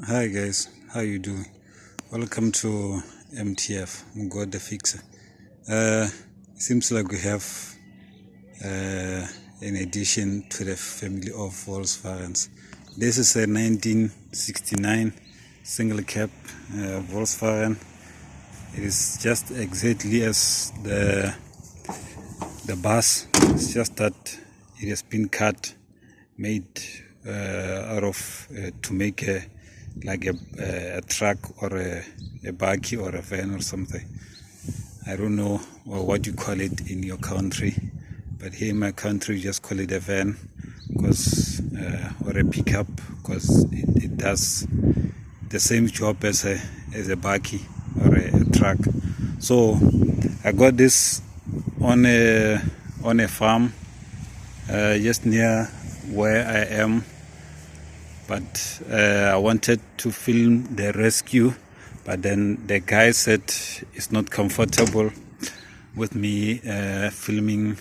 Hi guys, how you doing? Welcome to MTF, God the Fixer. Seems like we have an addition to the family of Volkswagens. This is a 1969 single cab Volkswagen. It is just exactly as the bus. It's just that it has been made out of to make a truck or a buggy or a van or something. I don't know what you call it in your country, but here in my country we just call it a van, because or a pickup, because it does the same job as a buggy or a truck. So I got this on a farm just near where I am, but I wanted to film the rescue, but then the guy said it's not comfortable with me filming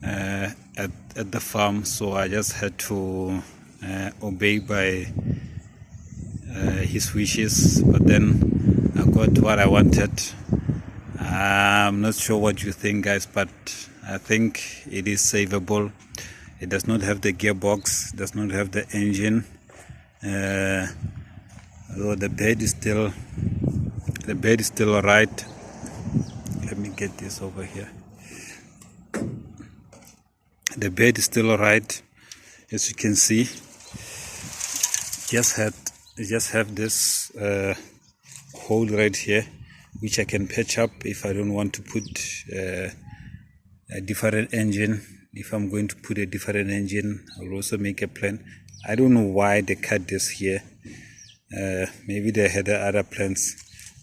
at the farm, so I just had to obey by his wishes. But then I got what I wanted. I'm not sure what you think, guys, but I think it is savable. It does not have the gearbox, does not have the engine. Although the bed is still alright. Let me get this over here. The bed is still alright, as you can see. Just have this hole right here, which I can patch up if I don't want to put a different engine. If I'm going to put a different engine, I'll also make a plan. I don't know why they cut this here. Maybe they had other plans,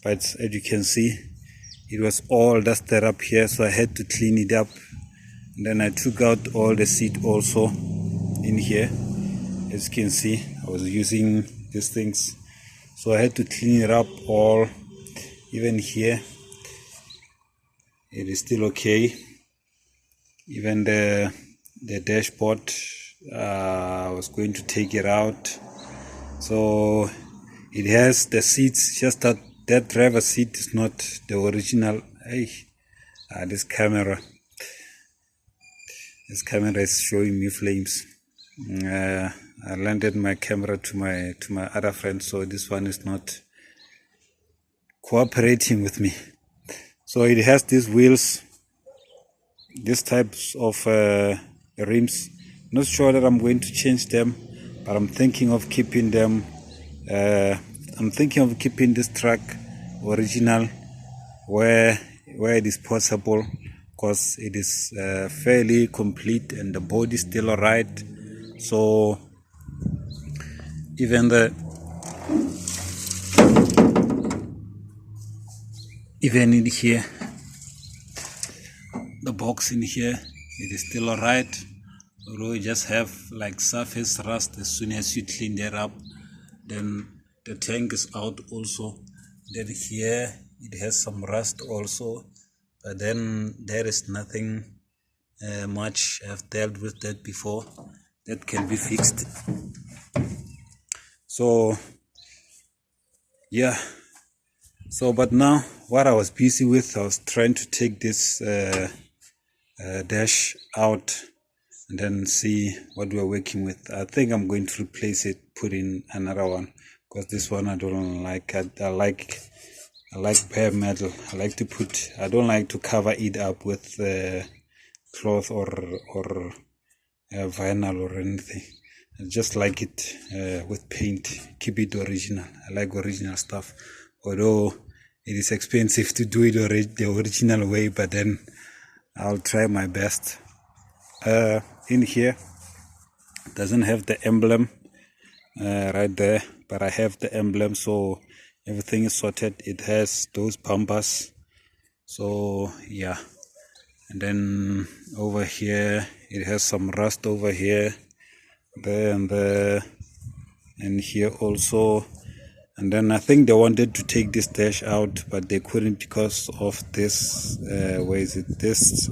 but as you can see, it was all dusted up here, so I had to clean it up. And then I took out all the seat also in here. As you can see, I was using these things, so I had to clean it up all. Even here, it is still okay. Even the dashboard, I was going to take it out. So it has the seats, just that driver's seat is not the original. This camera is showing me flames. I landed my camera to my other friend, so this one is not cooperating with me. So it has these wheels, these types of rims. Not sure that I'm going to change them, but I'm thinking of keeping them. I'm thinking of keeping this truck original where it is possible, because it is fairly complete and the body is still alright. So even in here, the box in here, it is still alright. Although you just have like surface rust. As soon as you clean that up, then the tank is out also. Then here it has some rust also, but then there is nothing much. I've dealt with that before. That can be fixed. So yeah, so but now what I was busy with, I was trying to take this dash out and then see what we're working with. I think I'm going to replace it, put in another one, because this one I don't like. I like bare metal. I don't like to cover it up with cloth or vinyl or anything. I just like it with paint. Keep it original. I like original stuff, although it is expensive to do it the original way, but then I'll try my best. In here, doesn't have the emblem right there, but I have the emblem, so everything is sorted. It has those bumpers, so yeah. And then over here, it has some rust over here, there and there, and here also. And then I think they wanted to take this dash out, but they couldn't because of this this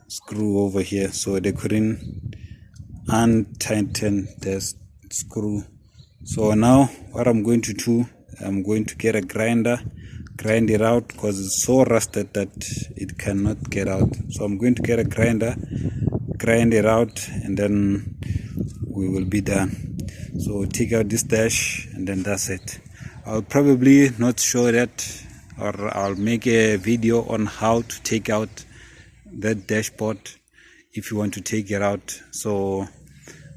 screw over here, so they couldn't untighten the screw. So now what I'm going to do, I'm going to get a grinder, grind it out, because it's so rusted that it cannot get out. So I'm going to get a grinder, grind it out, and then we will be done. So take out this dash, and then that's it. I'll probably not show that, or I'll make a video on how to take out that dashboard if you want to take it out. So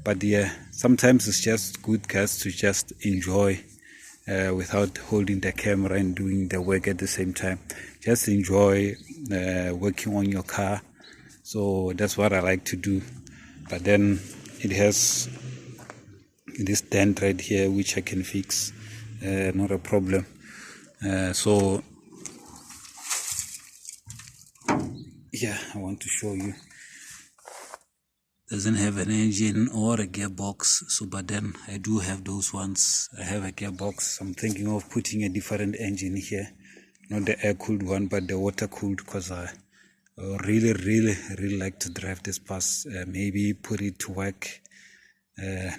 but yeah, sometimes it's just good, guys, to just enjoy without holding the camera and doing the work at the same time. Just enjoy working on your car. So that's what I like to do. But then it has this dent right here which I can fix, not a problem. So yeah, I want to show you. Doesn't have an engine or a gearbox, so but then I do have those ones. I have a gearbox. I'm thinking of putting a different engine here, not the air-cooled one, but the water-cooled, because I really like to drive this bus. Maybe put it to work,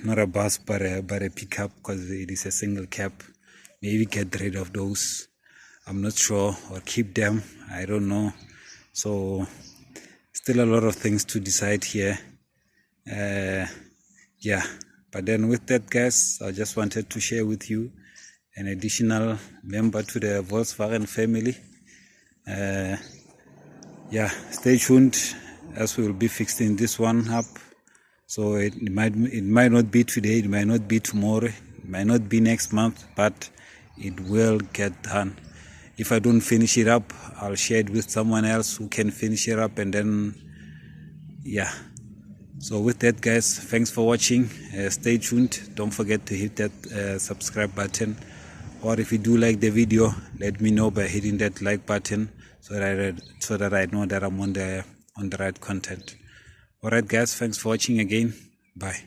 not a bus but a pickup, because it is a single cab. Maybe get rid of those, I'm not sure, or keep them, I don't know. So still a lot of things to decide here. Yeah, but then with that, guys, I just wanted to share with you an additional member to the Volkswagen family. Yeah, stay tuned as we will be fixing this one up. So it might not be today, it might not be tomorrow, it might not be next month, but it will get done. If I don't finish it up, I'll share it with someone else who can finish it up, and then yeah. So with that, guys, thanks for watching. Stay tuned. Don't forget to hit that subscribe button, or if you do like the video, let me know by hitting that like button, so that I know that I'm on the right content. Alright, guys, thanks for watching again. Bye.